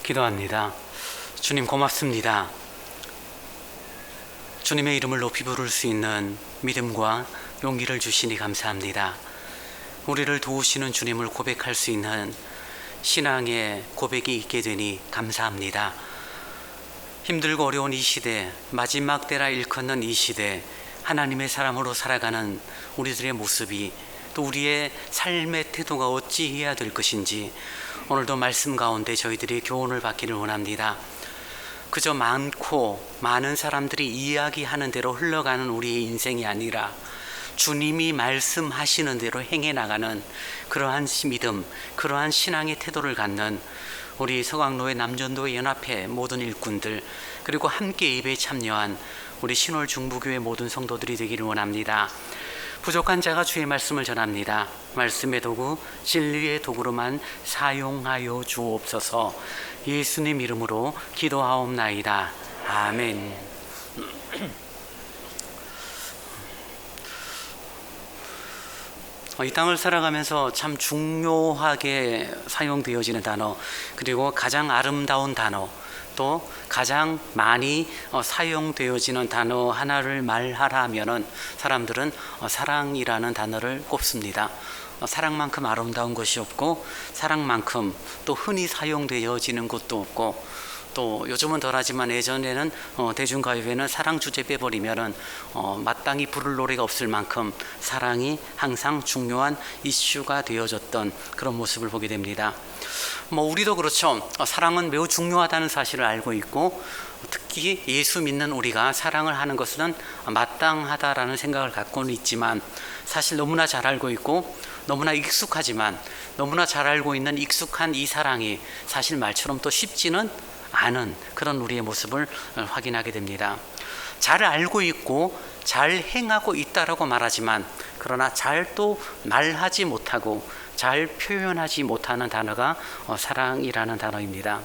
기도합니다. 주님 고맙습니다. 주님의 이름을 높이 부를 수 있는 믿음과 용기를 주시니 감사합니다. 우리를 도우시는 주님을 고백할 수 있는 신앙의 고백이 있게 되니 감사합니다. 힘들고 어려운 이 시대, 마지막 때라 일컫는 이 시대, 하나님의 사람으로 살아가는 우리들의 모습이, 또 우리의 삶의 태도가 어찌해야 될 것인지 오늘도 말씀 가운데 저희들이 교훈을 받기를 원합니다. 그저 많은 사람들이 이야기하는 대로 흘러가는 우리의 인생이 아니라 주님이 말씀하시는 대로 행해 나가는 그러한 믿음, 그러한 신앙의 태도를 갖는 우리 서강로의 남전도의 연합회 모든 일꾼들, 그리고 함께 예배에 참여한 우리 신월 중부교회 모든 성도들이 되기를 원합니다. 부족한 자가 주의 말씀을 전합니다. 말씀의 도구, 진리의 도구로만 사용하여 주옵소서. 예수님 이름으로 기도하옵나이다. 아멘. 이 땅을 살아가면서 참 중요하게 사용되어지는 단어, 그리고 가장 아름다운 단어, 또 가장 많이 사용되어지는 단어 하나를 말하라면은 사람들은 사랑이라는 단어를 꼽습니다. 사랑만큼 아름다운 것이 없고, 사랑만큼 또 흔히 사용되어지는 것도 없고, 또 요즘은 덜하지만 예전에는 대중가요에는 사랑 주제 빼버리면은 마땅히 부를 노래가 없을 만큼 사랑이 항상 중요한 이슈가 되어졌던 그런 모습을 보게 됩니다. 우리도 그렇죠. 사랑은 매우 중요하다는 사실을 알고 있고, 특히 예수 믿는 우리가 사랑을 하는 것은 마땅하다라는 생각을 갖고는 있지만, 사실 너무나 잘 알고 있고 너무나 익숙하지만, 너무나 잘 알고 있는 익숙한 이 사랑이 사실 말처럼 또 쉽지는 않은 그런 우리의 모습을 확인하게 됩니다. 잘 알고 있고 잘 행하고 있다라고 말하지만, 그러나 잘 또 말하지 못하고 잘 표현하지 못하는 단어가 사랑이라는 단어입니다.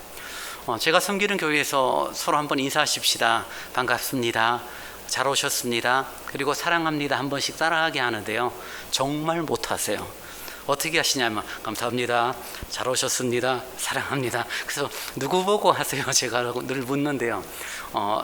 제가 섬기는 교회에서 서로 한번 인사하십시다. 반갑습니다. 잘 오셨습니다. 그리고 사랑합니다. 한 번씩 따라하게 하는데요, 정말 못하세요. 어떻게 하시냐면, 감사합니다. 잘 오셨습니다. 사랑합니다. 그래서 누구 보고 하세요? 제가 늘 묻는데요.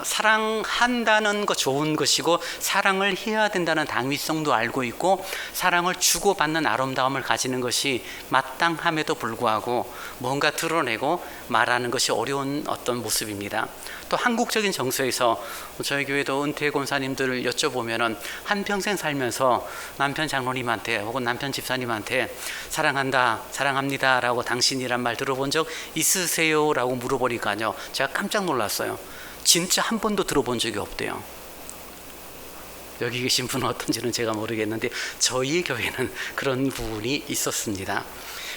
사랑한다는 거 좋은 것이고, 사랑을 해야 된다는 당위성도 알고 있고, 사랑을 주고받는 아름다움을 가지는 것이 마땅함에도 불구하고 뭔가 드러내고 말하는 것이 어려운 어떤 모습입니다. 또 한국적인 정서에서 저희 교회도 은퇴 권사님들을 여쭤보면은 한평생 살면서 남편 장로님한테 혹은 남편 집사님한테 사랑한다, 사랑합니다 라고 당신이란 말 들어본 적 있으세요? 라고 물어보니까요, 제가 깜짝 놀랐어요. 진짜 한 번도 들어본 적이 없대요. 여기 계신 분은 어떤지는 제가 모르겠는데 저희 교회는 그런 부분이 있었습니다.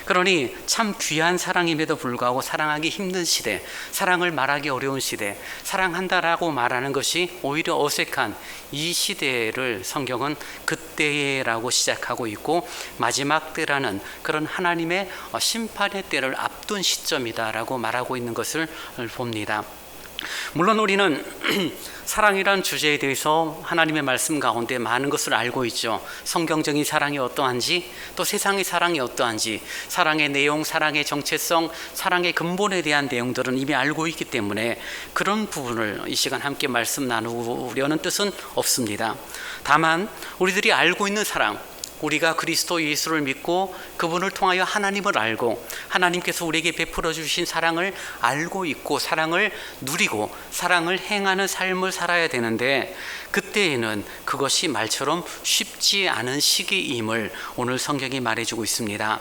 그러니 참 귀한 사랑임에도 불구하고 사랑하기 힘든 시대, 사랑을 말하기 어려운 시대, 사랑한다라고 말하는 것이 오히려 어색한 이 시대를 성경은 그때라고 시작하고 있고, 마지막 때라는 그런 하나님의 심판의 때를 앞둔 시점이다라고 말하고 있는 것을 봅니다. 물론 우리는 사랑이란 주제에 대해서 하나님의 말씀 가운데 많은 것을 알고 있죠. 성경적인 사랑이 어떠한지, 또 세상의 사랑이 어떠한지, 사랑의 내용, 사랑의 정체성, 사랑의 근본에 대한 내용들은 이미 알고 있기 때문에 그런 부분을 이 시간 함께 말씀 나누려는 뜻은 없습니다. 다만 우리들이 알고 있는 사랑, 우리가 그리스도 예수를 믿고 그분을 통하여 하나님을 알고 하나님께서 우리에게 베풀어 주신 사랑을 알고 있고 사랑을 누리고 사랑을 행하는 삶을 살아야 되는데, 그때에는 그것이 말처럼 쉽지 않은 시기임을 오늘 성경이 말해주고 있습니다.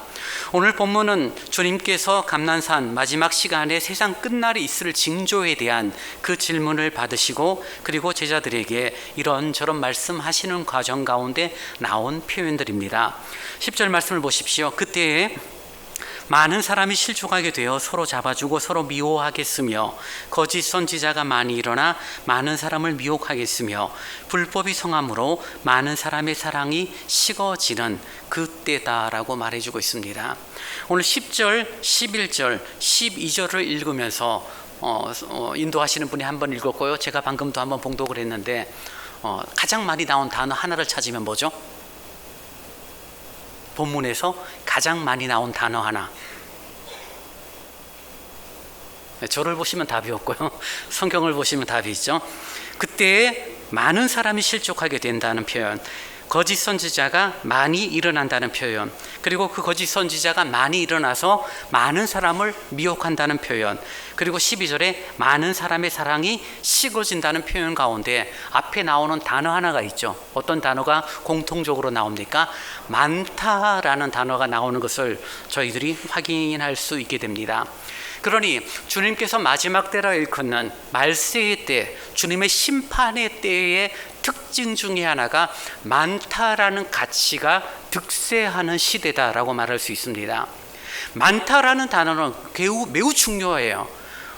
오늘 본문은 주님께서 감난산 마지막 시간에 세상 끝날이 있을 징조에 대한 그 질문을 받으시고, 그리고 제자들에게 이런저런 말씀하시는 과정 가운데 나온 표현들입니다. 10절 말씀을 보십시오. 그때에 많은 사람이 실족하게 되어 서로 잡아주고 서로 미워하겠으며, 거짓 선지자가 많이 일어나 많은 사람을 미혹하겠으며, 불법이 성함으로 많은 사람의 사랑이 식어지는 그때다라고 말해주고 있습니다. 오늘 10절, 11절, 12절을 읽으면서 인도하시는 분이 한번 읽었고요, 제가 방금도 한번 봉독을 했는데, 가장 많이 나온 단어 하나를 찾으면 뭐죠? 본문에서 가장 많이 나온 단어 하나. 저를 보시면 답이 없고요. 성경을 보시면 답이 있죠. 그때 많은 사람이 실족하게 된다는 표현, 거짓 선지자가 많이 일어난다는 표현, 그리고 그 거짓 선지자가 많이 일어나서 많은 사람을 미혹한다는 표현, 그리고 12절에 많은 사람의 사랑이 식어진다는 표현 가운데 앞에 나오는 단어 하나가 있죠. 어떤 단어가 공통적으로 나옵니까? 많다라는 단어가 나오는 것을 저희들이 확인할 수 있게 됩니다. 그러니 주님께서 마지막 때라 일컫는 말세의 때, 주님의 심판의 때의 특징 중에 하나가 많다라는 가치가 득세하는 시대다라고 말할 수 있습니다. 많다라는 단어는 매우 중요해요.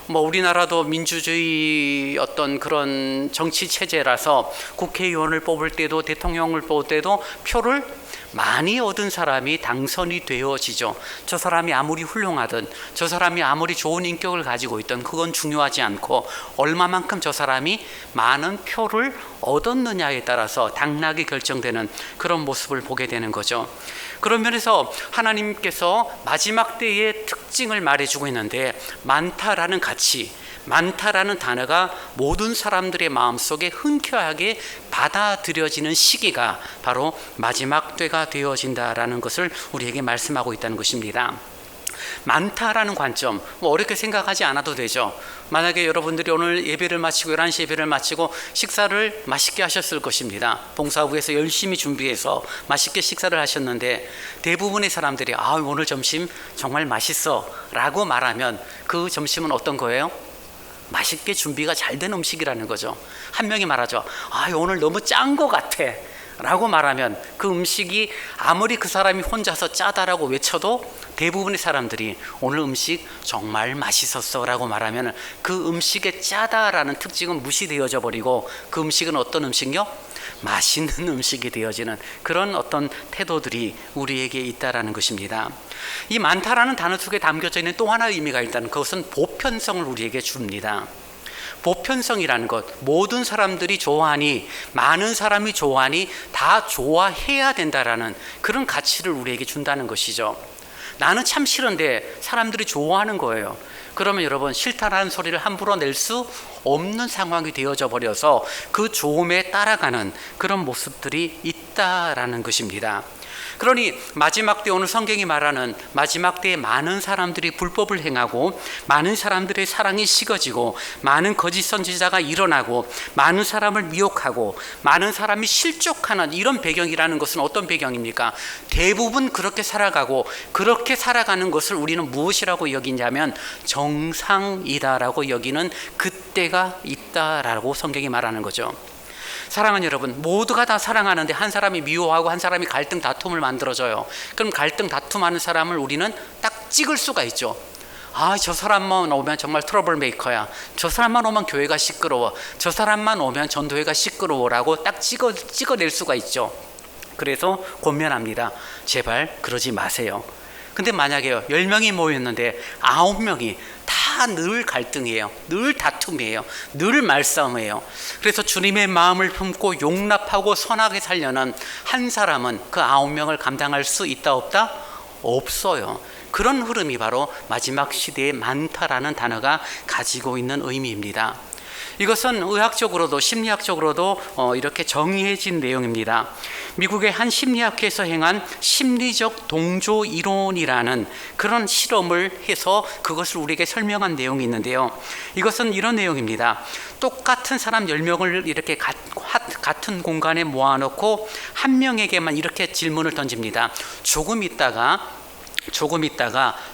우리나라도 민주주의 어떤 그런 정치 체제라서 국회의원을 뽑을 때도 대통령을 뽑을 때도 표를 많이 얻은 사람이 당선이 되어지죠. 저 사람이 아무리 훌륭하든 저 사람이 아무리 좋은 인격을 가지고 있든 그건 중요하지 않고 얼마만큼 저 사람이 많은 표를 얻었느냐에 따라서 당락이 결정되는 그런 모습을 보게 되는 거죠. 그런 면에서 하나님께서 마지막 때의 특징을 말해주고 있는데 많다라는 가치, 많다라는 단어가 모든 사람들의 마음속에 흔쾌하게 받아들여지는 시기가 바로 마지막 때가 되어진다라는 것을 우리에게 말씀하고 있다는 것입니다. 많다라는 관점 어렵게 생각하지 않아도 되죠. 만약에 여러분들이 오늘 예배를 마치고 11시 예배를 마치고 식사를 맛있게 하셨을 것입니다. 봉사부에서 열심히 준비해서 맛있게 식사를 하셨는데 대부분의 사람들이 오늘 점심 정말 맛있어 라고 말하면 그 점심은 어떤 거예요? 맛있게 준비가 잘 된 음식이라는 거죠. 한 명이 말하죠. 오늘 너무 짠 것 같아 라고 말하면 그 음식이 아무리 그 사람이 혼자서 짜다라고 외쳐도 대부분의 사람들이 오늘 음식 정말 맛있었어 라고 말하면 그 음식의 짜다라는 특징은 무시되어져 버리고 그 음식은 어떤 음식이요? 맛있는 음식이 되어지는 그런 어떤 태도들이 우리에게 있다라는 것입니다. 이 많다라는 단어 속에 담겨져 있는 또 하나의 의미가 있다는 그것은 보편성을 우리에게 줍니다. 보편성이라는 것, 모든 사람들이 좋아하니, 많은 사람이 좋아하니 다 좋아해야 된다라는 그런 가치를 우리에게 준다는 것이죠. 나는 참 싫은데 사람들이 좋아하는 거예요. 그러면 여러분 싫다라는 소리를 함부로 낼 수 없는 상황이 되어져 버려서 그 좋음에 따라가는 그런 모습들이 있다라는 것입니다. 그러니 마지막 때 오늘 성경이 말하는 마지막 때에 많은 사람들이 불법을 행하고 많은 사람들의 사랑이 식어지고 많은 거짓 선지자가 일어나고 많은 사람을 미혹하고 많은 사람이 실족하는 이런 배경이라는 것은 어떤 배경입니까? 대부분 그렇게 살아가고 그렇게 살아가는 것을 우리는 무엇이라고 여기냐면 정상이다라고 여기는 그때가 있다라고 성경이 말하는 거죠. 사랑하는 여러분, 모두가 다 사랑하는데 한 사람이 미워하고 한 사람이 갈등 다툼을 만들어줘요. 그럼 갈등 다툼하는 사람을 우리는 딱 찍을 수가 있죠. 저 사람만 오면 정말 트러블 메이커야. 저 사람만 오면 교회가 시끄러워. 저 사람만 오면 전도회가 시끄러워라고 딱 찍어낼 수가 있죠. 그래서 권면합니다. 제발 그러지 마세요. 근데 만약에요 10명이 모였는데 9명이 다 늘 갈등이에요. 늘 다툼이에요. 늘 말싸움이에요. 그래서 주님의 마음을 품고 용납하고 선하게 살려는 한 사람은 그 9명을 감당할 수 있다 없다? 없어요. 그런 흐름이 바로 마지막 시대에 많다라는 단어가 가지고 있는 의미입니다. 이것은 의학적으로도 심리학적으로도 이렇게 정의해진 내용입니다. 미국의 한 심리학회에서 행한 심리적 동조 이론이라는 그런 실험을 해서 그것을 우리에게 설명한 내용이 있는데요. 이것은 이런 내용입니다. 똑같은 사람 10명을 이렇게 같은 공간에 모아놓고 한 명에게만 이렇게 질문을 던집니다. 조금 있다가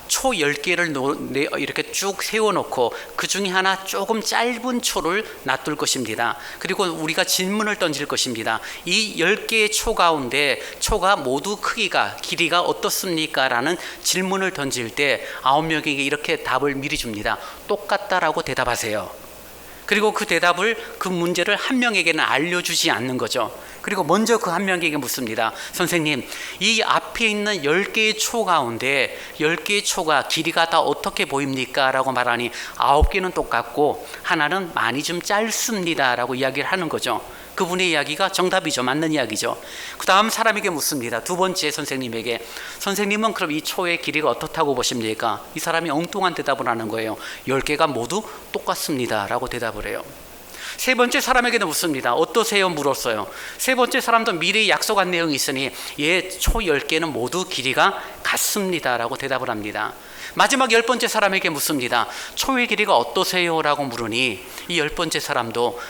초 10개를 이렇게 쭉 세워놓고 그 중에 하나 조금 짧은 초를 놔둘 것입니다. 그리고 우리가 질문을 던질 것입니다. 이 10개의 초 가운데 초가 모두 길이가 어떻습니까? 라는 질문을 던질 때 9명에게 이렇게 답을 미리 줍니다. 똑같다라고 대답하세요. 그리고 그 문제를 한 명에게는 알려주지 않는 거죠. 그리고 먼저 그 한 명에게 묻습니다. 선생님, 이 앞에 있는 10개의 초 가운데 10개의 초가 길이가 다 어떻게 보입니까? 라고 말하니 9개는 똑같고 하나는 많이 좀 짧습니다 라고 이야기를 하는 거죠. 그분의 이야기가 정답이죠. 맞는 이야기죠. 그 다음 사람에게 묻습니다. 두 번째 선생님에게. 선생님은 그럼 이 초의 길이가 어떻다고 보십니까? 이 사람이 엉뚱한 대답을 하는 거예요. 10개가 모두 똑같습니다 라고 대답을 해요. 세 번째 사람에게도 묻습니다. 어떠세요? 물었어요. 세 번째 사람도 미리 약속한 내용이 있으니 초 10개는 모두 길이가 같습니다 라고 대답을 합니다. 마지막 10번째 사람에게 묻습니다. 초의 길이가 어떠세요? 라고 물으니 이 10번째 사람도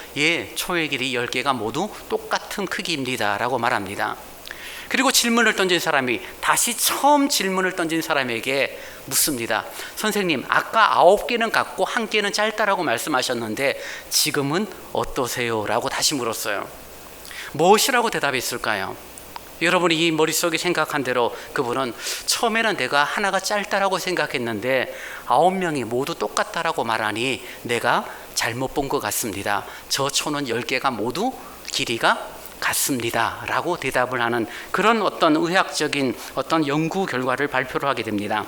초의 길이 10개가 모두 똑같은 크기입니다 라고 말합니다. 그리고 질문을 던진 사람이 다시 처음 질문을 던진 사람에게 묻습니다. 선생님, 아까 9개는 같고 1개는 짧다라고 말씀하셨는데 지금은 어떠세요? 라고 다시 물었어요. 무엇이라고 대답했을까요? 여러분이 이 머릿속에 생각한 대로 그분은 처음에는 내가 하나가 짧다라고 생각했는데 9명이 모두 똑같다라고 말하니 내가 잘못 본 것 같습니다. 저 초는 10개가 모두 길이가 같습니다 라고 대답을 하는 그런 어떤 의학적인 어떤 연구 결과를 발표를 하게 됩니다.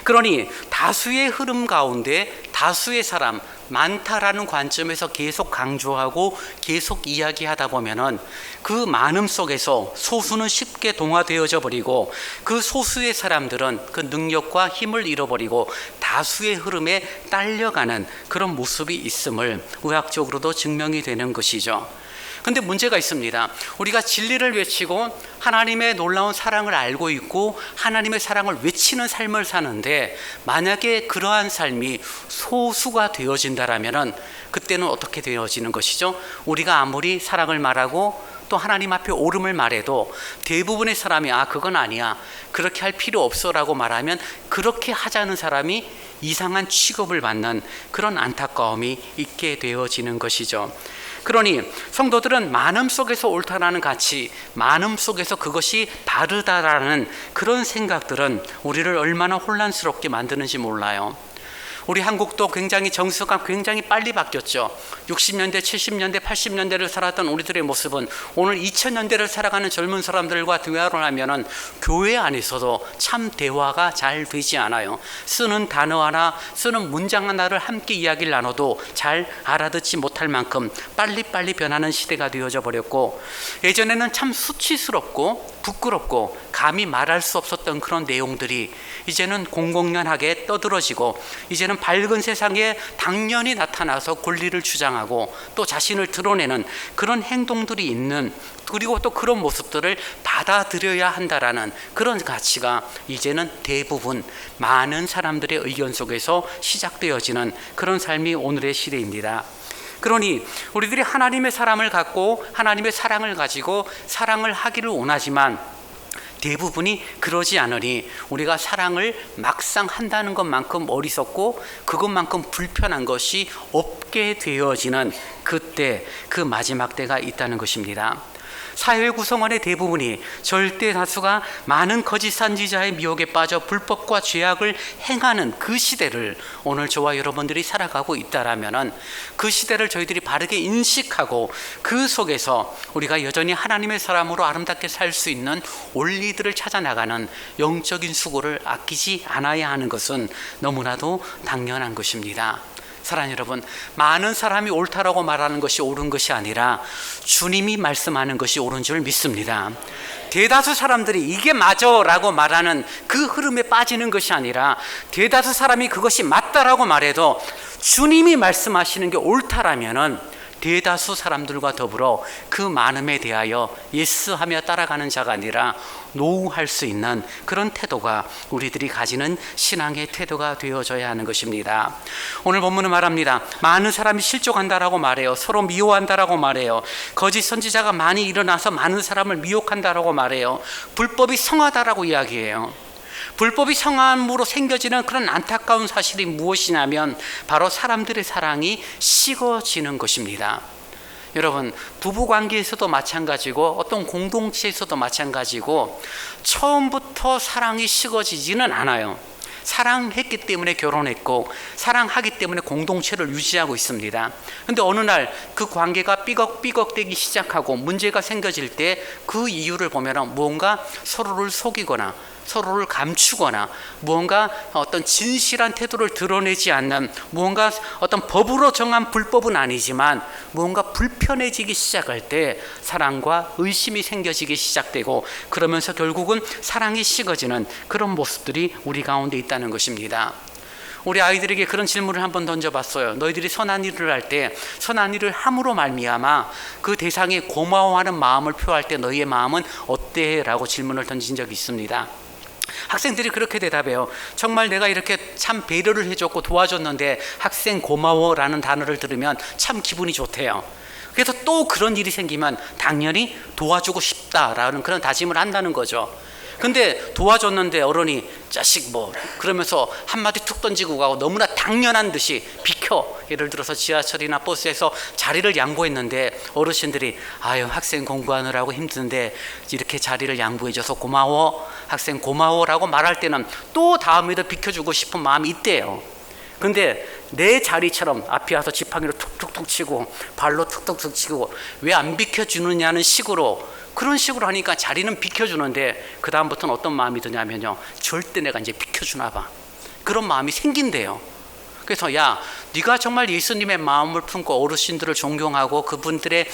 그러니 다수의 흐름 가운데 다수의 사람, 많다라는 관점에서 계속 강조하고 계속 이야기하다 보면은 그 많음 속에서 소수는 쉽게 동화되어져 버리고 그 소수의 사람들은 그 능력과 힘을 잃어버리고 다수의 흐름에 딸려가는 그런 모습이 있음을 의학적으로도 증명이 되는 것이죠. 근데 문제가 있습니다. 우리가 진리를 외치고 하나님의 놀라운 사랑을 알고 있고 하나님의 사랑을 외치는 삶을 사는데 만약에 그러한 삶이 소수가 되어진다라면은 그때는 어떻게 되어지는 것이죠? 우리가 아무리 사랑을 말하고 또 하나님 앞에 옳음을 말해도 대부분의 사람이 그건 아니야, 그렇게 할 필요 없어 라고 말하면 그렇게 하자는 사람이 이상한 취급을 받는 그런 안타까움이 있게 되어지는 것이죠. 그러니 성도들은 많음 속에서 옳다라는 가치, 많음 속에서 그것이 다르다라는 그런 생각들은 우리를 얼마나 혼란스럽게 만드는지 몰라요. 우리 한국도 굉장히 정서가 굉장히 빨리 바뀌었죠. 60년대, 70년대, 80년대를 살았던 우리들의 모습은 오늘 2000년대를 살아가는 젊은 사람들과 대화를 하면은 교회 안에서도 참 대화가 잘 되지 않아요. 쓰는 단어 하나, 쓰는 문장 하나를 함께 이야기를 나눠도 잘 알아듣지 못할 만큼 빨리빨리 변하는 시대가 되어져 버렸고, 예전에는 참 수치스럽고 부끄럽고 감히 말할 수 없었던 그런 내용들이 이제는 공공연하게 떠들어지고 이제는 밝은 세상에 당연히 나타나서 권리를 주장하고 또 자신을 드러내는 그런 행동들이 있는, 그리고 또 그런 모습들을 받아들여야 한다라는 그런 가치가 이제는 대부분 많은 사람들의 의견 속에서 시작되어지는 그런 삶이 오늘의 시대입니다. 그러니 우리들이 하나님의 사랑을 갖고 하나님의 사랑을 가지고 사랑을 하기를 원하지만 대부분이 그러지 않으니 우리가 사랑을 막상 한다는 것만큼 어리석고 그것만큼 불편한 것이 없게 되어지는 그때, 그 마지막 때가 있다는 것입니다. 사회 구성원의 대부분이 절대 다수가 많은 거짓 선지자의 미혹에 빠져 불법과 죄악을 행하는 그 시대를 오늘 저와 여러분들이 살아가고 있다라면은 그 시대를 저희들이 바르게 인식하고 그 속에서 우리가 여전히 하나님의 사람으로 아름답게 살 수 있는 원리들을 찾아 나가는 영적인 수고를 아끼지 않아야 하는 것은 너무나도 당연한 것입니다. 사랑하는 여러분, 많은 사람이 옳다라고 말하는 것이 옳은 것이 아니라 주님이 말씀하는 것이 옳은 줄 믿습니다. 대다수 사람들이 이게 맞아 라고 말하는 그 흐름에 빠지는 것이 아니라 대다수 사람이 그것이 맞다라고 말해도 주님이 말씀하시는 게 옳다라면은 대다수 사람들과 더불어 그 많음에 대하여 예스하며 따라가는 자가 아니라 노우할 수 있는 그런 태도가 우리들이 가지는 신앙의 태도가 되어져야 하는 것입니다. 오늘 본문은 말합니다. 많은 사람이 실족한다라고 말해요. 서로 미워한다라고 말해요. 거짓 선지자가 많이 일어나서 많은 사람을 미혹한다라고 말해요. 불법이 성하다라고 이야기해요. 불법이 성함으로 생겨지는 그런 안타까운 사실이 무엇이냐면 바로 사람들의 사랑이 식어지는 것입니다. 여러분, 부부관계에서도 마찬가지고 어떤 공동체에서도 마찬가지고 처음부터 사랑이 식어지지는 않아요. 사랑했기 때문에 결혼했고 사랑하기 때문에 공동체를 유지하고 있습니다. 그런데 어느 날 그 관계가 삐걱삐걱되기 시작하고 문제가 생겨질 때 그 이유를 보면 뭔가 서로를 속이거나 서로를 감추거나 무언가 어떤 진실한 태도를 드러내지 않는, 무언가 어떤 법으로 정한 불법은 아니지만 무언가 불편해지기 시작할 때 사랑과 의심이 생겨지기 시작되고, 그러면서 결국은 사랑이 식어지는 그런 모습들이 우리 가운데 있다는 것입니다. 우리 아이들에게 그런 질문을 한번 던져봤어요. 너희들이 선한 일을 할 때, 선한 일을 함으로 말미암아 그 대상에 고마워하는 마음을 표할 때 너희의 마음은 어때? 라고 질문을 던진 적이 있습니다. 학생들이 그렇게 대답해요. 정말 내가 이렇게 참 배려를 해줬고 도와줬는데 학생 고마워라는 단어를 들으면 참 기분이 좋대요. 그래서 또 그런 일이 생기면 당연히 도와주고 싶다라는 그런 다짐을 한다는 거죠. 근데 도와줬는데 어른이 자식 뭐 그러면서 한마디 툭 던지고 가고 너무나 당연한 듯이 비켜. 예를 들어서 지하철이나 버스에서 자리를 양보했는데 어르신들이 아유 학생 공부하느라고 힘든데 이렇게 자리를 양보해줘서 고마워, 학생 고마워라고 말할 때는 또 다음에도 비켜주고 싶은 마음이 있대요. 근데 내 자리처럼 앞에 와서 지팡이로 툭툭툭 치고 발로 툭툭툭 치고 왜 안 비켜주느냐는 식으로, 그런 식으로 하니까 자리는 비켜주는데 그 다음부터는 어떤 마음이 드냐면요, 절대 내가 이제 비켜주나 봐, 그런 마음이 생긴대요. 그래서 야, 네가 정말 예수님의 마음을 품고 어르신들을 존경하고 그분들의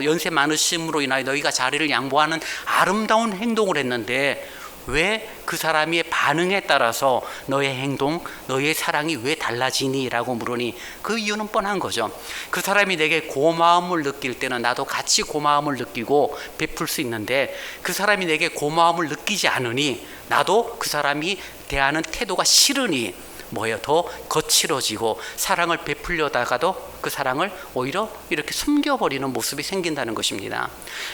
연세 많으심으로 인하여 너희가 자리를 양보하는 아름다운 행동을 했는데 왜 그 사람의 반응에 따라서 너의 행동, 너의 사랑이 왜 달라지니? 라고 물으니 그 이유는 뻔한 거죠. 그 사람이 내게 고마움을 느낄 때는 나도 같이 고마움을 느끼고 베풀 수 있는데, 그 사람이 내게 고마움을 느끼지 않으니 나도 그 사람이 대하는 태도가 싫으니 더 거칠어지고 사랑을 베풀려다가도 그 사랑을 오히려 이렇게 숨겨버리는 모습이 생긴다는 것입니다.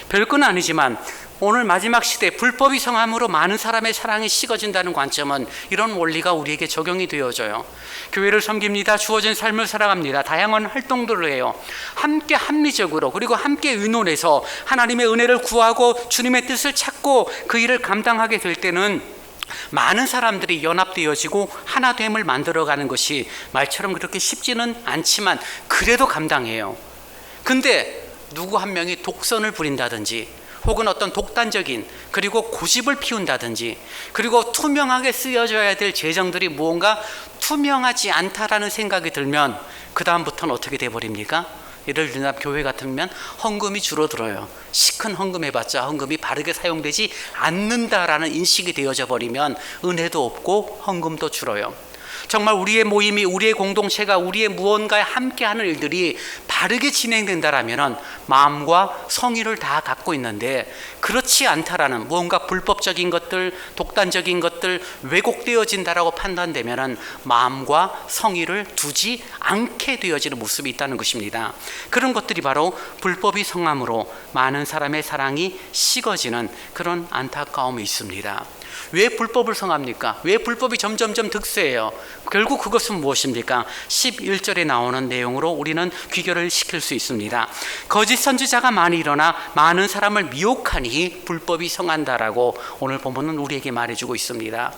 별건 아니지만 오늘 마지막 시대 불법이 성함으로 많은 사람의 사랑이 식어진다는 관점은 이런 원리가 우리에게 적용이 되어져요. 교회를 섬깁니다. 주어진 삶을 살아갑니다. 다양한 활동들을 해요. 함께 합리적으로 그리고 함께 의논해서 하나님의 은혜를 구하고 주님의 뜻을 찾고 그 일을 감당하게 될 때는 많은 사람들이 연합되어지고 하나됨을 만들어가는 것이 말처럼 그렇게 쉽지는 않지만 그래도 감당해요. 근데 누구 한 명이 독선을 부린다든지 혹은 어떤 독단적인 그리고 고집을 피운다든지 그리고 투명하게 쓰여져야 될 재정들이 무언가 투명하지 않다라는 생각이 들면 그 다음부터는 어떻게 돼버립니까? 예를 들면 교회 같으면 헌금이 줄어들어요. 시큰 헌금 해봤자 헌금이 바르게 사용되지 않는다라는 인식이 되어져 버리면 은혜도 없고 헌금도 줄어요. 정말 우리의 모임이, 우리의 공동체가, 우리의 무언가에 함께하는 일들이 바르게 진행된다라면 마음과 성의를 다 갖고 있는데 그렇지 않다라는 무언가 불법적인 것들, 독단적인 것들, 왜곡되어진다라고 판단되면 마음과 성의를 두지 않게 되어지는 모습이 있다는 것입니다. 그런 것들이 바로 불법이 성함으로 많은 사람의 사랑이 식어지는 그런 안타까움이 있습니다. 왜 불법을 성합니까? 왜 불법이 점점점 득세해요? 결국 그것은 무엇입니까? 11절에 나오는 내용으로 우리는 귀결을 시킬 수 있습니다. 거짓 선지자가 많이 일어나 많은 사람을 미혹하니 불법이 성한다라고 오늘 본문은 우리에게 말해주고 있습니다.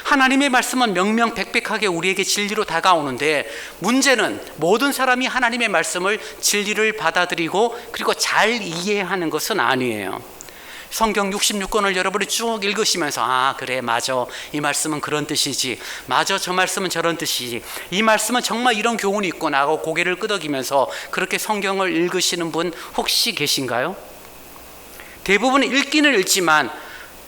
하나님의 말씀은 명명백백하게 우리에게 진리로 다가오는데 문제는 모든 사람이 하나님의 말씀을 진리를 받아들이고 그리고 잘 이해하는 것은 아니에요. 성경 66권을 여러분이 쭉 읽으시면서 아 그래 맞아 이 말씀은 그런 뜻이지, 맞아 저 말씀은 저런 뜻이지, 이 말씀은 정말 이런 교훈이 있구나 하고 고개를 끄덕이면서 그렇게 성경을 읽으시는 분 혹시 계신가요? 대부분 읽기는 읽지만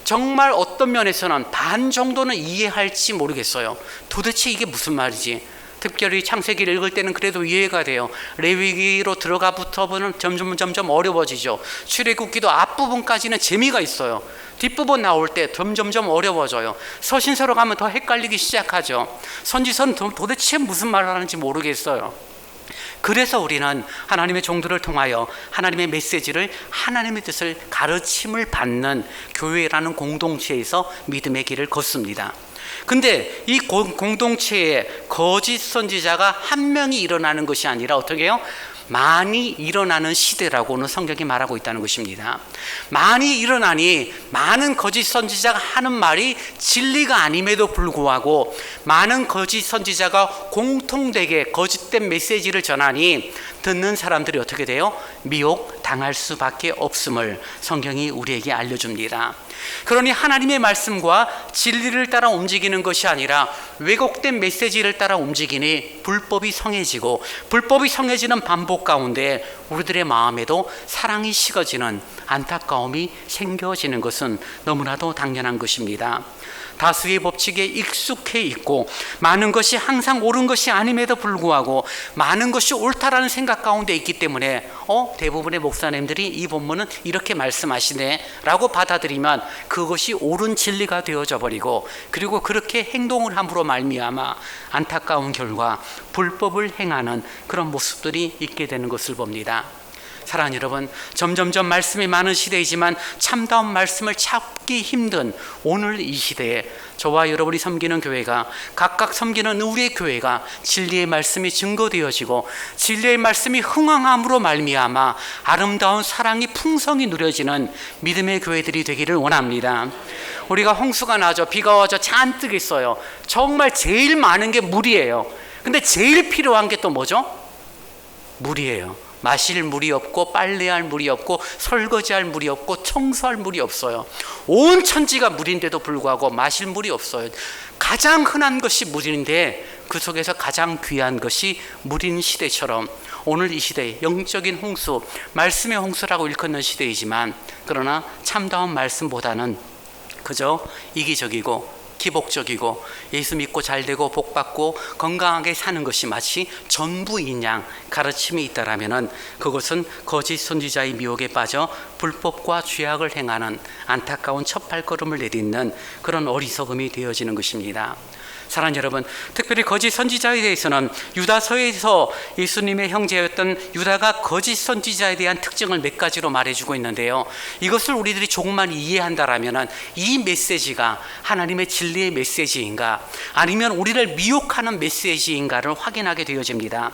정말 어떤 면에서는 반 정도는 이해할지 모르겠어요. 도대체 이게 무슨 말이지? 특별히 창세기를 읽을 때는 그래도 이해가 돼요. 레위기로 들어가부터는 점점 어려워지죠. 출애굽기도 앞부분까지는 재미가 있어요. 뒷부분 나올 때 점점 어려워져요. 서신서로 가면 더 헷갈리기 시작하죠. 선지서는 도대체 무슨 말을 하는지 모르겠어요. 그래서 우리는 하나님의 종들을 통하여 하나님의 메시지를, 하나님의 뜻을 가르침을 받는 교회라는 공동체에서 믿음의 길을 걷습니다. 근데 이 공동체에 거짓 선지자가 한 명이 일어나는 것이 아니라 어떻게 해요? 많이 일어나는 시대라고는 성경이 말하고 있다는 것입니다. 많이 일어나니 많은 거짓 선지자가 하는 말이 진리가 아님에도 불구하고 많은 거짓 선지자가 공통되게 거짓된 메시지를 전하니 듣는 사람들이 어떻게 돼요? 미혹 당할 수밖에 없음을 성경이 우리에게 알려줍니다. 그러니 하나님의 말씀과 진리를 따라 움직이는 것이 아니라 왜곡된 메시지를 따라 움직이니 불법이 성해지고, 불법이 성해지는 반복 가운데 우리들의 마음에도 사랑이 식어지는 안타까움이 생겨지는 것은 너무나도 당연한 것입니다. 다수의 법칙에 익숙해 있고 많은 것이 항상 옳은 것이 아님에도 불구하고 많은 것이 옳다라는 생각 가운데 있기 때문에 대부분의 목사님들이 이 본문은 이렇게 말씀하시네 라고 받아들이면 그것이 옳은 진리가 되어져 버리고, 그리고 그렇게 행동을 함으로 말미암아 안타까운 결과 불법을 행하는 그런 모습들이 있게 되는 것을 봅니다. 사랑하는 여러분, 점점점 말씀이 많은 시대이지만 참다운 말씀을 찾기 힘든 오늘 이 시대에 저와 여러분이 섬기는 교회가, 각각 섬기는 우리의 교회가 진리의 말씀이 증거되어지고 진리의 말씀이 흥황함으로 말미암아 아름다운 사랑이 풍성히 누려지는 믿음의 교회들이 되기를 원합니다. 우리가 홍수가 나죠. 비가 와서 잔뜩 있어요. 정말 제일 많은 게 물이에요. 근데 제일 필요한 게 또 뭐죠? 물이에요. 마실 물이 없고 빨래할 물이 없고 설거지할 물이 없고 청소할 물이 없어요. 온 천지가 물인데도 불구하고 마실 물이 없어요. 가장 흔한 것이 물인데 그 속에서 가장 귀한 것이 물인 시대처럼 오늘 이 시대 영적인 홍수, 말씀의 홍수라고 일컫는 시대이지만, 그러나 참다운 말씀보다는 그저 이기적이고 기복적이고 예수 믿고 잘되고 복받고 건강하게 사는 것이 마치 전부인 양 가르침이 있다라면 그것은 거짓 선지자의 미혹에 빠져 불법과 죄악을 행하는 안타까운 첫 발걸음을 내딛는 그런 어리석음이 되어지는 것입니다. 사랑하는 여러분, 특별히 거짓 선지자에 대해서는 유다서에서 예수님의 형제였던 유다가 거짓 선지자에 대한 특징을 몇 가지로 말해주고 있는데요, 이것을 우리들이 조금만 이해한다라면 이 메시지가 하나님의 진리의 메시지인가 아니면 우리를 미혹하는 메시지인가를 확인하게 되어집니다.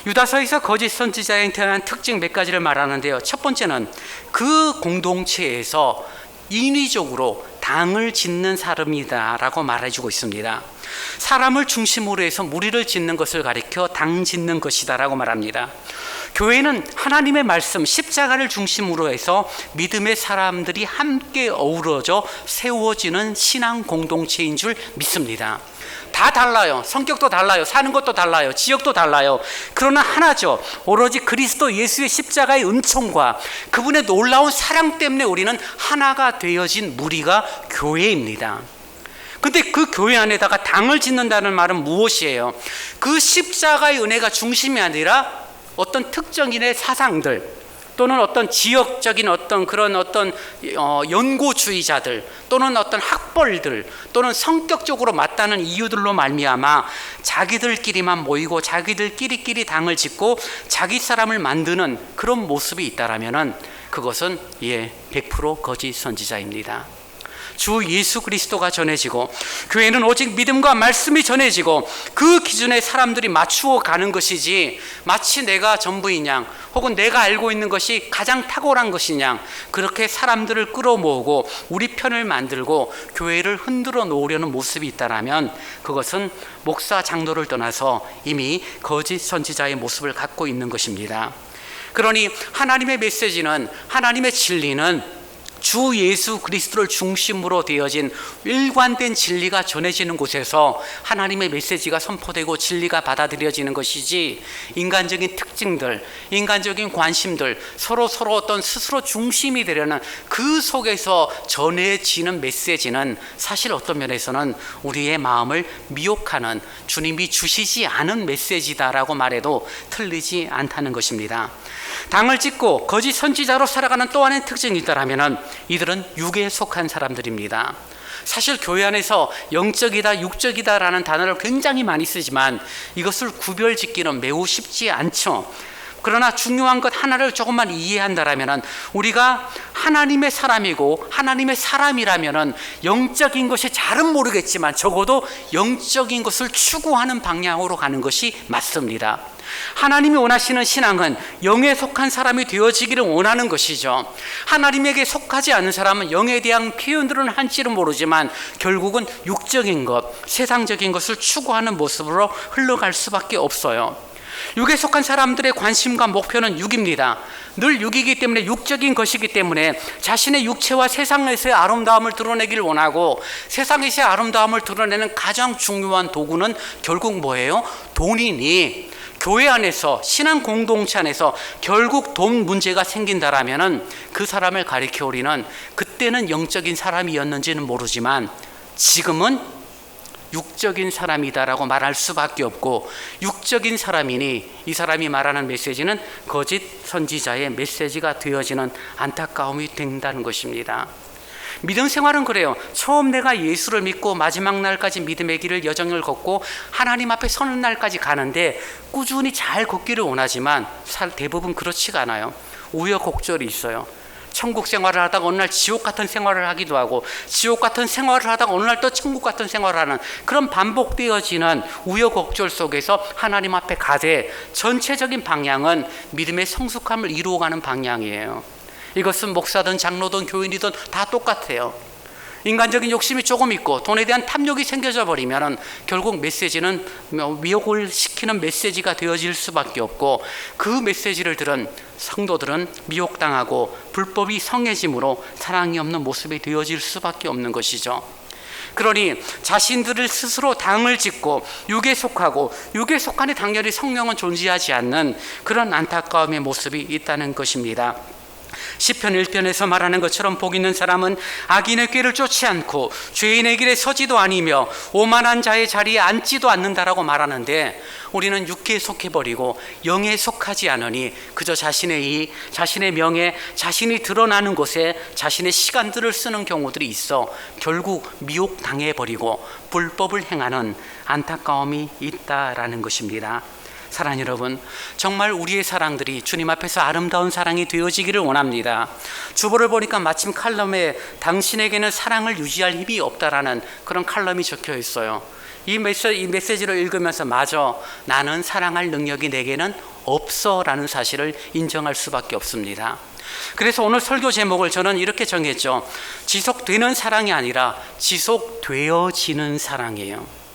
유다서에서 거짓 선지자에 대한 특징 몇 가지를 말하는데요, 첫 번째는 그 공동체에서 인위적으로 당을 짓는 사람이다라고 말해주고 있습니다. 사람을 중심으로 해서 무리를 짓는 것을 가리켜 당 짓는 것이다라고 말합니다. 교회는 하나님의 말씀, 십자가를 중심으로 해서 믿음의 사람들이 함께 어우러져 세워지는 신앙 공동체인 줄 믿습니다. 다 달라요. 성격도 달라요. 사는 것도 달라요. 지역도 달라요. 그러나 하나죠. 오로지 그리스도 예수의 십자가의 은총과 그분의 놀라운 사랑 때문에 우리는 하나가 되어진 무리가 교회입니다. 근데 그 교회 안에다가 당을 짓는다는 말은 무엇이에요? 그 십자가의 은혜가 중심이 아니라 어떤 특정인의 사상들 또는 어떤 지역적인 그런 연고주의자들 또는 어떤 학벌들 또는 성격적으로 맞다는 이유들로 말미암아 자기들끼리만 모이고 자기들끼리 당을 짓고 자기 사람을 만드는 그런 모습이 있다라면은 그것은 100% 거짓 선지자입니다. 주 예수 그리스도가 전해지고 교회는 오직 믿음과 말씀이 전해지고 그 기준에 사람들이 맞추어 가는 것이지, 마치 내가 전부인 양 혹은 내가 알고 있는 것이 가장 탁월한 것인 양 그렇게 사람들을 끌어모으고 우리 편을 만들고 교회를 흔들어 놓으려는 모습이 있다라면 그것은 목사 장로를 떠나서 이미 거짓 선지자의 모습을 갖고 있는 것입니다. 그러니 하나님의 메시지는, 하나님의 진리는 주 예수 그리스도를 중심으로 되어진 일관된 진리가 전해지는 곳에서 하나님의 메시지가 선포되고 진리가 받아들여지는 것이지, 인간적인 특징들, 인간적인 관심들, 서로 어떤 스스로 중심이 되려는 그 속에서 전해지는 메시지는 사실 어떤 면에서는 우리의 마음을 미혹하는, 주님이 주시지 않은 메시지다라고 말해도 틀리지 않다는 것입니다. 당을 짓고 거짓 선지자로 살아가는 또 하나의 특징이 있다라면 이들은 육에 속한 사람들입니다. 사실 교회 안에서 영적이다, 육적이다라는 단어를 굉장히 많이 쓰지만 이것을 구별짓기는 매우 쉽지 않죠. 그러나 중요한 것 하나를 조금만 이해한다라면 우리가 하나님의 사람이고 하나님의 사람이라면 영적인 것이 잘은 모르겠지만 적어도 영적인 것을 추구하는 방향으로 가는 것이 맞습니다. 하나님이 원하시는 신앙은 영에 속한 사람이 되어지기를 원하는 것이죠. 하나님에게 속하지 않은 사람은 영에 대한 표현들은 할지는 모르지만 결국은 육적인 것, 세상적인 것을 추구하는 모습으로 흘러갈 수밖에 없어요. 육에 속한 사람들의 관심과 목표는 육입니다. 늘 육이기 때문에 육적인 것이기 때문에 자신의 육체와 세상에서의 아름다움을 드러내기를 원하고 세상에서의 아름다움을 드러내는 가장 중요한 도구는 결국 뭐예요? 돈이니 교회 안에서 신앙 공동체 안에서 결국 돈 문제가 생긴다라면은 그 사람을 가리켜 우리는 그때는 영적인 사람이었는지는 모르지만 지금은 육적인 사람이다라고 말할 수밖에 없고 육적인 사람이니 이 사람이 말하는 메시지는 거짓 선지자의 메시지가 되어지는 안타까움이 된다는 것입니다. 믿음 생활은 그래요. 처음 내가 예수를 믿고 마지막 날까지 믿음의 길을 여정을 걷고 하나님 앞에 서는 날까지 가는데 꾸준히 잘 걷기를 원하지만 대부분 그렇지가 않아요. 우여곡절이 있어요. 천국 생활을 하다가 어느 날 지옥 같은 생활을 하기도 하고 지옥 같은 생활을 하다가 어느 날 또 천국 같은 생활을 하는 그런 반복되어지는 우여곡절 속에서 하나님 앞에 가되 전체적인 방향은 믿음의 성숙함을 이루어가는 방향이에요. 이것은 목사든 장로든 교인이든 다 똑같아요. 인간적인 욕심이 조금 있고 돈에 대한 탐욕이 생겨져 버리면 결국 메시지는 미혹을 시키는 메시지가 되어질 수밖에 없고 그 메시지를 들은 성도들은 미혹당하고 불법이 성해짐으로 사랑이 없는 모습이 되어질 수밖에 없는 것이죠. 그러니 자신들을 스스로 당을 짓고 육에 속하고 육에 속한에 당연히 성령은 존재하지 않는 그런 안타까움의 모습이 있다는 것입니다. 시편 1편에서 말하는 것처럼 복 있는 사람은 악인의 꾀를 쫓지 않고 죄인의 길에 서지도 아니며 오만한 자의 자리에 앉지도 않는다라고 말하는데 우리는 육계에 속해버리고 영에 속하지 않으니 그저 자신의 이, 자신의 명예, 자신이 드러나는 곳에 자신의 시간들을 쓰는 경우들이 있어 결국 미혹당해버리고 불법을 행하는 안타까움이 있다라는 것입니다. 사랑 여러분, 정말 우리의 사랑들이 주님 앞에서 아름다운 사랑이 되어지기를 원합니다. 주보를 보니까 마침 칼럼에 당신에게는 사랑을 유지할 힘이 없다라는 그런 칼럼이 적혀 있어요. 이 메시지를 읽으면서 맞아, 나는 사랑할 능력이 내게는 없어 라는 사실을 인정할 수밖에 없습니다. 그래서 오늘 설교 제목을 저는 이렇게 정했죠. 지속되는 사랑이 아니라 지속되어지는 사랑이에요.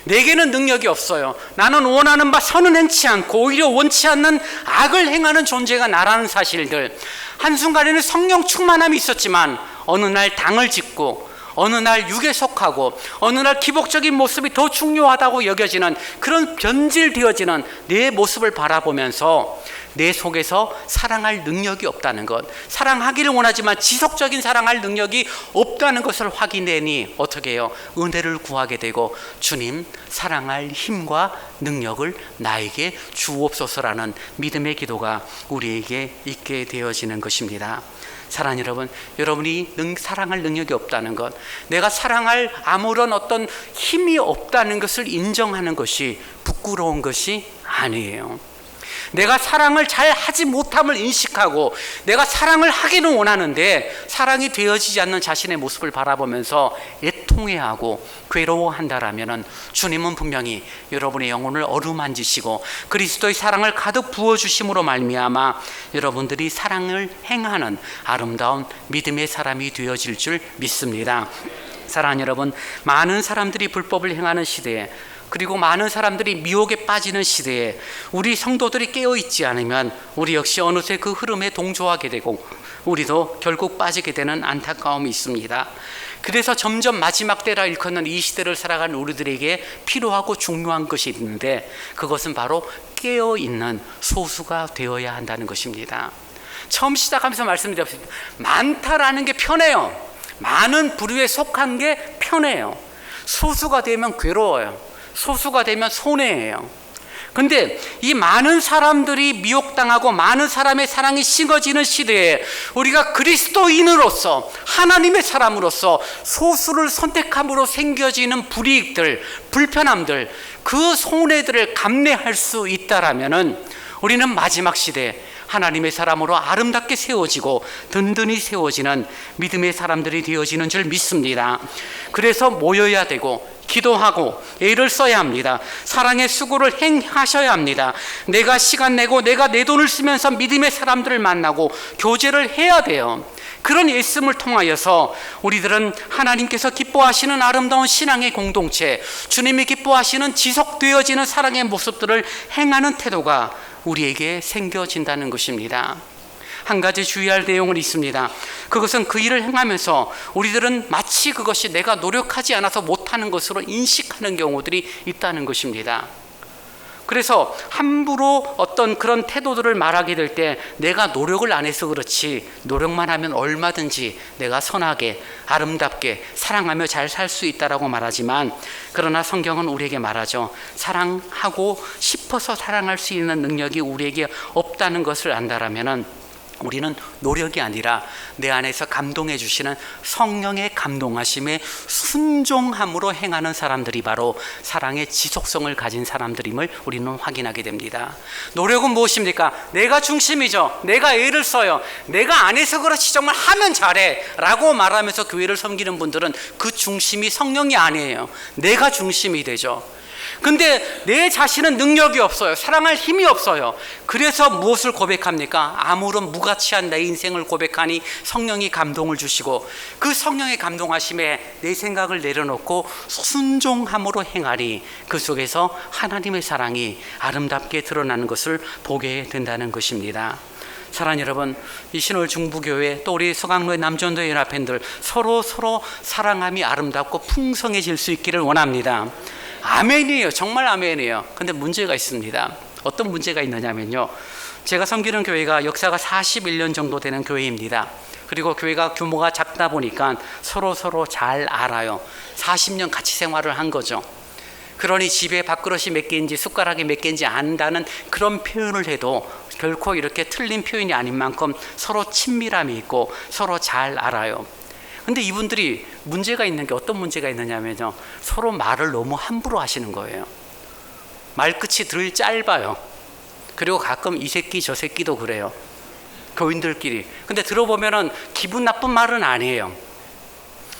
내게는 능력이 없어요. 나는 원하는 바 선은 행치 않고 오히려 원치 않는 악을 행하는 존재가 나라는 사실들, 한순간에는 성령 충만함이 있었지만 어느 날 당을 짓고 어느 날 육에 속하고 어느 날 기복적인 모습이 더 중요하다고 여겨지는 그런 변질되어지는 내 모습을 바라보면서 내 속에서 사랑할 능력이 없다는 것, 사랑하기를 원하지만 지속적인 사랑할 능력이 없다는 것을 확인되니 어떻게 해요? 은혜를 구하게 되고 주님, 사랑할 힘과 능력을 나에게 주옵소서라는 믿음의 기도가 우리에게 있게 되어지는 것입니다. 사랑 여러분, 여러분이 사랑할 능력이 없다는 것, 내가 사랑할 아무런 어떤 힘이 없다는 것을 인정하는 것이 부끄러운 것이 아니에요. 내가 사랑을 잘 하지 못함을 인식하고 내가 사랑을 하기는 원하는데 사랑이 되어지지 않는 자신의 모습을 바라보면서 애통해하고 괴로워한다라면 주님은 분명히 여러분의 영혼을 어루만지시고 그리스도의 사랑을 가득 부어주심으로 말미암아 여러분들이 사랑을 행하는 아름다운 믿음의 사람이 되어질 줄 믿습니다. 사랑하는 여러분, 많은 사람들이 불법을 행하는 시대에 그리고 많은 사람들이 미혹에 빠지는 시대에 우리 성도들이 깨어있지 않으면 우리 역시 어느새 그 흐름에 동조하게 되고 우리도 결국 빠지게 되는 안타까움이 있습니다. 그래서 점점 마지막 때라 일컫는 이 시대를 살아가는 우리들에게 필요하고 중요한 것이 있는데 그것은 바로 깨어있는 소수가 되어야 한다는 것입니다. 처음 시작하면서 말씀드렸습니다. 많다라는 게 편해요. 많은 부류에 속한 게 편해요. 소수가 되면 괴로워요. 소수가 되면 손해예요. 근데 이 많은 사람들이 미혹당하고 많은 사람의 사랑이 식어지는 시대에 우리가 그리스도인으로서 하나님의 사람으로서 소수를 선택함으로 생겨지는 불이익들, 불편함들, 그 손해들을 감내할 수 있다라면은 우리는 마지막 시대에 하나님의 사람으로 아름답게 세워지고 든든히 세워지는 믿음의 사람들이 되어지는 줄 믿습니다. 그래서 모여야 되고 기도하고 애를 써야 합니다. 사랑의 수고를 행하셔야 합니다. 내가 시간 내고 내가 내 돈을 쓰면서 믿음의 사람들을 만나고 교제를 해야 돼요. 그런 예씀을 통하여서 우리들은 하나님께서 기뻐하시는 아름다운 신앙의 공동체, 주님이 기뻐하시는 지속되어지는 사랑의 모습들을 행하는 태도가 우리에게 생겨진다는 것입니다. 한 가지 주의할 내용은 있습니다. 그것은 그 일을 행하면서 우리들은 마치 그것이 내가 노력하지 않아서 못하는 것으로 인식하는 경우들이 있다는 것입니다. 그래서 함부로 어떤 그런 태도들을 말하게 될 때 내가 노력을 안 해서 그렇지, 노력만 하면 얼마든지 내가 선하게 아름답게 사랑하며 잘 살 수 있다라고 말하지만, 그러나 성경은 우리에게 말하죠. 사랑하고 싶어서 사랑할 수 있는 능력이 우리에게 없다는 것을 안다라면은 우리는 노력이 아니라 내 안에서 감동해 주시는 성령의 감동하심에 순종함으로 행하는 사람들이 바로 사랑의 지속성을 가진 사람들임을 우리는 확인하게 됩니다. 노력은 무엇입니까? 내가 중심이죠. 내가 애를 써요. 내가 안 해서 그렇지 정말 하면 잘해 라고 말하면서 교회를 섬기는 분들은 그 중심이 성령이 아니에요. 내가 중심이 되죠. 근데 내 자신은 능력이 없어요. 사랑할 힘이 없어요. 그래서 무엇을 고백합니까? 아무런 무가치한 내 인생을 고백하니 성령이 감동을 주시고, 그 성령의 감동하심에 내 생각을 내려놓고 순종함으로 행하니 그 속에서 하나님의 사랑이 아름답게 드러나는 것을 보게 된다는 것입니다. 사랑하는 여러분, 이 신월 중부교회 또 우리 서강로의 남전도 연합회들 서로 사랑함이 아름답고 풍성해질 수 있기를 원합니다. 아멘이에요. 정말 아멘이에요. 근데 문제가 있습니다. 어떤 문제가 있느냐면요, 제가 섬기는 교회가 역사가 41년 정도 되는 교회입니다. 그리고 교회가 규모가 작다 보니까 서로 잘 알아요. 40년 같이 생활을 한 거죠. 그러니 집에 밥그릇이 몇 개인지 숟가락이 몇 개인지 안다는 그런 표현을 해도 결코 이렇게 틀린 표현이 아닌 만큼 서로 친밀함이 있고 서로 잘 알아요. 근데 이분들이 문제가 있는 게 어떤 문제가 있느냐면요, 서로 말을 너무 함부로 하시는 거예요. 말끝이 늘 짧아요. 그리고 가끔 이 새끼 저 새끼도 그래요, 교인들끼리. 근데 들어보면은 기분 나쁜 말은 아니에요.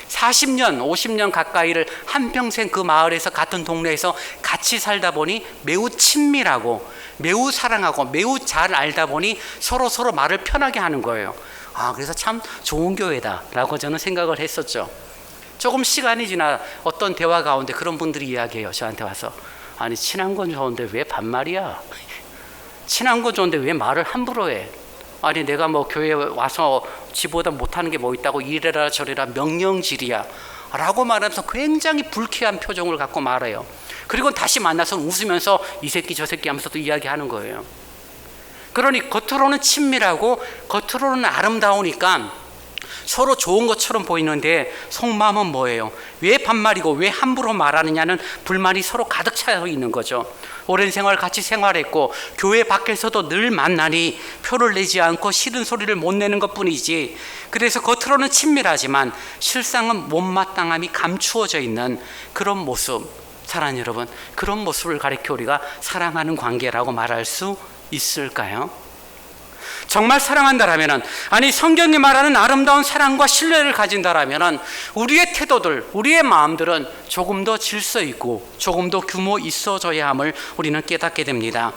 40년 50년 가까이를 한평생 그 마을에서 같은 동네에서 같이 살다 보니 매우 친밀하고 매우 사랑하고 매우 잘 알다 보니 서로 말을 편하게 하는 거예요. 그래서 참 좋은 교회다라고 저는 생각을 했었죠. 조금 시간이 지나 어떤 대화 가운데 그런 분들이 이야기해요. 저한테 와서, 아니 친한 건 좋은데 왜 반말이야? 친한 건 좋은데 왜 말을 함부로 해? 아니 내가 뭐 교회에 와서 지보다 못하는 게 뭐 있다고 이래라 저래라 명령질이야 라고 말하면서 굉장히 불쾌한 표정을 갖고 말해요. 그리고 다시 만나서 웃으면서 이 새끼 저 새끼 하면서 또 이야기하는 거예요. 그러니 겉으로는 친밀하고 겉으로는 아름다우니까 서로 좋은 것처럼 보이는데 속마음은 뭐예요? 왜 반말이고 왜 함부로 말하느냐는 불만이 서로 가득 차여 있는 거죠. 오랜 생활 같이 생활했고 교회 밖에서도 늘 만나니 표를 내지 않고 싫은 소리를 못 내는 것뿐이지, 그래서 겉으로는 친밀하지만 실상은 못마땅함이 감추어져 있는 그런 모습, 사랑하는 여러분, 그런 모습을 가리켜 우리가 사랑하는 관계라고 말할 수 있을까요? 정말 사랑한다라면, 아니 성경이 말하는 아름다운 사랑과 신뢰를 가진다라면 우리의 태도들, 우리의 마음들은 조금 더 질서 있고 조금 더 규모 있어져야 함을 우리는 깨닫게 됩니다.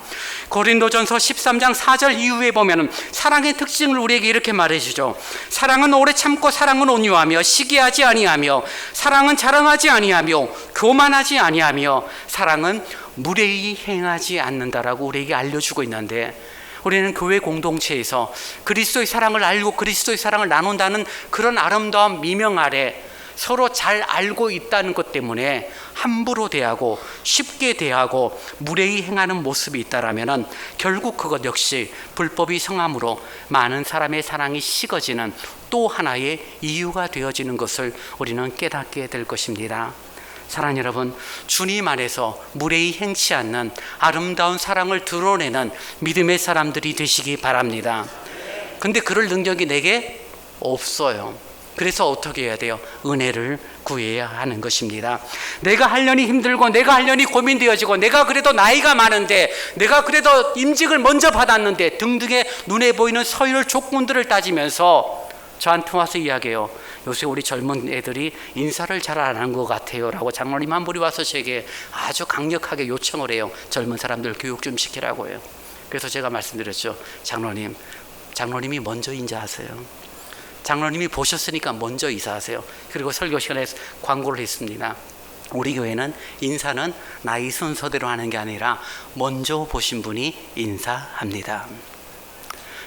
고린도전서 13장 4절 이후에 보면 사랑의 특징을 우리에게 이렇게 말해주죠. 사랑은 오래 참고 사랑은 온유하며 시기하지 아니하며 사랑은 자랑하지 아니하며 교만하지 아니하며 사랑은 무례히 행하지 않는다라고 우리에게 알려주고 있는데, 우리는 교회 공동체에서 그리스도의 사랑을 알고 그리스도의 사랑을 나눈다는 그런 아름다운 미명 아래 서로 잘 알고 있다는 것 때문에 함부로 대하고 쉽게 대하고 무례히 행하는 모습이 있다라면 결국 그것 역시 불법이 성함으로 많은 사람의 사랑이 식어지는 또 하나의 이유가 되어지는 것을 우리는 깨닫게 될 것입니다. 사랑하는 여러분, 주님 안에서 무례히 행치 않는 아름다운 사랑을 드러내는 믿음의 사람들이 되시기 바랍니다. 근데 그럴 능력이 내게 없어요. 그래서 어떻게 해야 돼요? 은혜를 구해야 하는 것입니다. 내가 하려니 힘들고 내가 하려니 고민되어지고 내가 그래도 나이가 많은데 내가 그래도 임직을 먼저 받았는데 등등의 눈에 보이는 서열 조건들을 따지면서 저한테 와서 이야기해요. 요새 우리 젊은 애들이 인사를 잘 안 하는 것 같아요 라고 장로님 한 분이 와서 제게 아주 강력하게 요청을 해요. 젊은 사람들 교육 좀 시키라고 해요. 그래서 제가 말씀드렸죠. 장로님이 먼저 인사하세요. 장로님이 보셨으니까 먼저 인사하세요. 그리고 설교 시간에 광고를 했습니다. 우리 교회는 인사는 나이 순서대로 하는 게 아니라 먼저 보신 분이 인사합니다.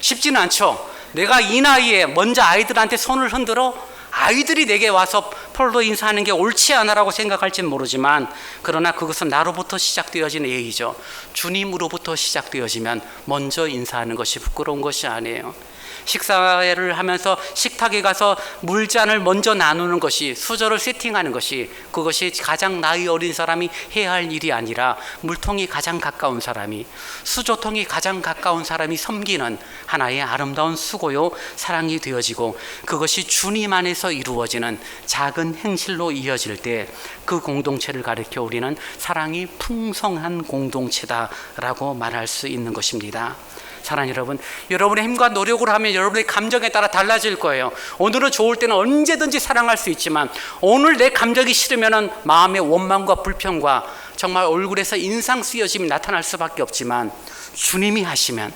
쉽지는 않죠. 내가 이 나이에 먼저 아이들한테 손을 흔들어 아이들이 내게 와서 폴로 인사하는 게 옳지 않아라고 생각할지는 모르지만, 그러나 그것은 나로부터 시작되어진 예의죠. 주님으로부터 시작되어지면 먼저 인사하는 것이 부끄러운 것이 아니에요. 식사를 하면서 식탁에 가서 물잔을 먼저 나누는 것이, 수저를 세팅하는 것이, 그것이 가장 나이 어린 사람이 해야 할 일이 아니라 물통이 가장 가까운 사람이, 수저통이 가장 가까운 사람이 섬기는 하나의 아름다운 수고요 사랑이 되어지고, 그것이 주님 안에서 이루어지는 작은 행실로 이어질 때 그 공동체를 가리켜 우리는 사랑이 풍성한 공동체다라고 말할 수 있는 것입니다. 사랑하는 여러분, 여러분의 힘과 노력을 하면 여러분의 감정에 따라 달라질 거예요. 오늘은 좋을 때는 언제든지 사랑할 수 있지만, 오늘 내 감정이 싫으면 마음의 원망과 불평과 정말 얼굴에서 인상 쓰여짐이 나타날 수밖에 없지만, 주님이 하시면,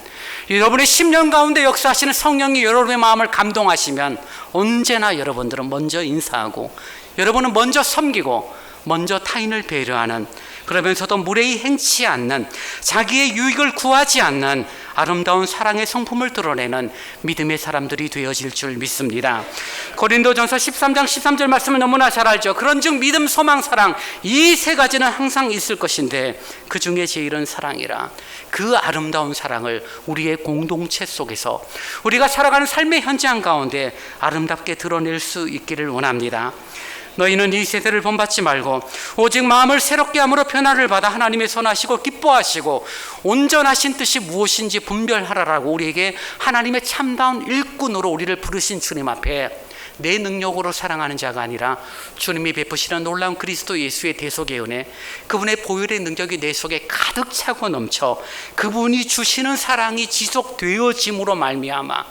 여러분의 10년 가운데 역사하시는 성령이 여러분의 마음을 감동하시면 언제나 여러분들은 먼저 인사하고, 여러분은 먼저 섬기고, 먼저 타인을 배려하는, 그러면서도 무례히 행치 않는, 자기의 유익을 구하지 않는 아름다운 사랑의 성품을 드러내는 믿음의 사람들이 되어질 줄 믿습니다. 고린도전서 13장 13절 말씀을 너무나 잘 알죠. 그런즉 믿음, 소망, 사랑, 이 세 가지는 항상 있을 것인데 그 중에 제일은 사랑이라. 그 아름다운 사랑을 우리의 공동체 속에서, 우리가 살아가는 삶의 현장 가운데 아름답게 드러낼 수 있기를 원합니다. 너희는 이 세대를 본받지 말고 오직 마음을 새롭게 함으로 변화를 받아 하나님의 선하시고 기뻐하시고 온전하신 뜻이 무엇인지 분별하라라고 우리에게 하나님의 참다운 일꾼으로 우리를 부르신 주님 앞에, 내 능력으로 사랑하는 자가 아니라 주님이 베푸시는 놀라운 그리스도 예수의 대속의 은혜, 그분의 보혈의 능력이 내 속에 가득 차고 넘쳐 그분이 주시는 사랑이 지속되어짐으로 말미암아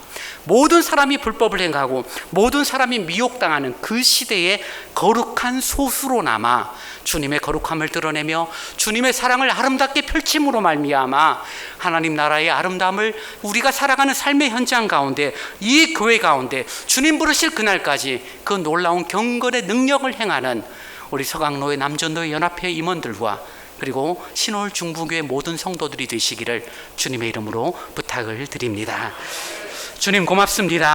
모든 사람이 불법을 행하고 모든 사람이 미혹당하는 그 시대에 거룩한 소수로 남아 주님의 거룩함을 드러내며 주님의 사랑을 아름답게 펼침으로 말미암아 하나님 나라의 아름다움을 우리가 살아가는 삶의 현장 가운데, 이 교회 가운데 주님 부르실 그날까지 그 놀라운 경건의 능력을 행하는 우리 서강로의 남전도의 연합회 임원들과 그리고 신월 중부교회 모든 성도들이 되시기를 주님의 이름으로 부탁을 드립니다. 주님 고맙습니다.